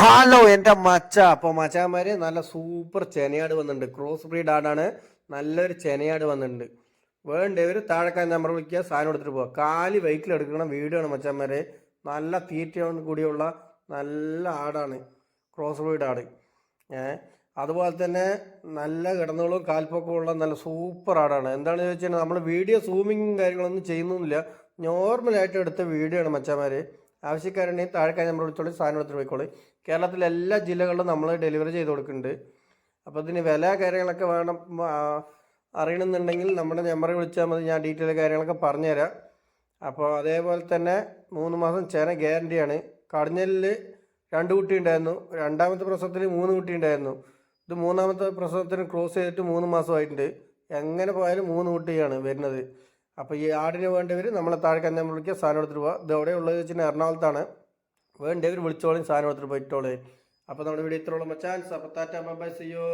Hello എൻ്റെ മച്ച. അപ്പോൾ മച്ചാന്മാര് നല്ല സൂപ്പർ ചെനയാട് വന്നിട്ടുണ്ട്. ക്രോസ് ബ്രീഡ് ആടാണ്. നല്ലൊരു ചെനയാട് വന്നിട്ടുണ്ട്. വേണ്ടവർ താഴെക്കാൻ നമ്പർ വിളിക്കുക, സാധനം എടുത്തിട്ട് പോവുക. കാല് വെഹിക്കിൾ എടുക്കണം വീഡിയോ ആണ് മച്ചാന്മാരെ. നല്ല തീറ്റയോട് കൂടിയുള്ള നല്ല ആടാണ്, ക്രോസ് ബ്രീഡ് ആട്. അതുപോലെ തന്നെ നല്ല കിടന്നുകളും കാൽപ്പൊക്കവും ഉള്ള നല്ല സൂപ്പർ ആടാണ്. എന്താണെന്ന് ചോദിച്ചാൽ നമ്മൾ വീഡിയോ സൂമിങ്ങും കാര്യങ്ങളൊന്നും ചെയ്യുന്നില്ല, നോർമലായിട്ട് എടുത്ത വീഡിയോ ആണ് മച്ചാന്മാരെ. ആവശ്യക്കാരുണ്ടെങ്കിൽ താഴെ നമ്പർ വിളിച്ചോളി, സാധനം എടുത്തിട്ട് പോയിക്കോളി. കേരളത്തിലെ എല്ലാ ജില്ലകളിലും നമ്മൾ ഡെലിവറി ചെയ്ത് കൊടുക്കുന്നുണ്ട്. അപ്പോൾ ഇതിന് വില കാര്യങ്ങളൊക്കെ വേണം അറിയണമെന്നുണ്ടെങ്കിൽ നമ്മുടെ നമ്പറിൽ വിളിച്ചാൽ മതി, ഞാൻ ഡീറ്റെയിൽ കാര്യങ്ങളൊക്കെ പറഞ്ഞുതരാം. അപ്പോൾ അതേപോലെ തന്നെ 3 മാസം ചെന ഗ്യാരണ്ടിയാണ്. കടിഞ്ഞലിൽ 2 കുട്ടി ഉണ്ടായിരുന്നു, രണ്ടാമത്തെ പ്രസവത്തിൽ 3 കുട്ടി ഉണ്ടായിരുന്നു. ഇത് 3ാമത്തെ പ്രസവത്തിന് ക്രോസ് ചെയ്തിട്ട് 3 മാസമായിട്ടുണ്ട്. എങ്ങനെ പോയാലും 3 കുട്ടിയാണ് വരുന്നത്. അപ്പോൾ ഈ ആടിന് വേണ്ടവർ നമ്മളെ താഴെ നമ്പർ വിളിക്കുക, സാധനം എടുത്തിട്ട് പോവുക. ഇത് എവിടെ ഉള്ളത് വെച്ചാൽ എറണാകുളത്താണ്. വേണ്ടവർ വിളിച്ചോളും, സാധനം എടുത്തിട്ട് പോയിട്ടോളേ. അപ്പോൾ നമ്മുടെ വീഡിയോ ഇത്രയുള്ള മച്ചാൻസ്. അപ്പോൾ tata bye bye, see U.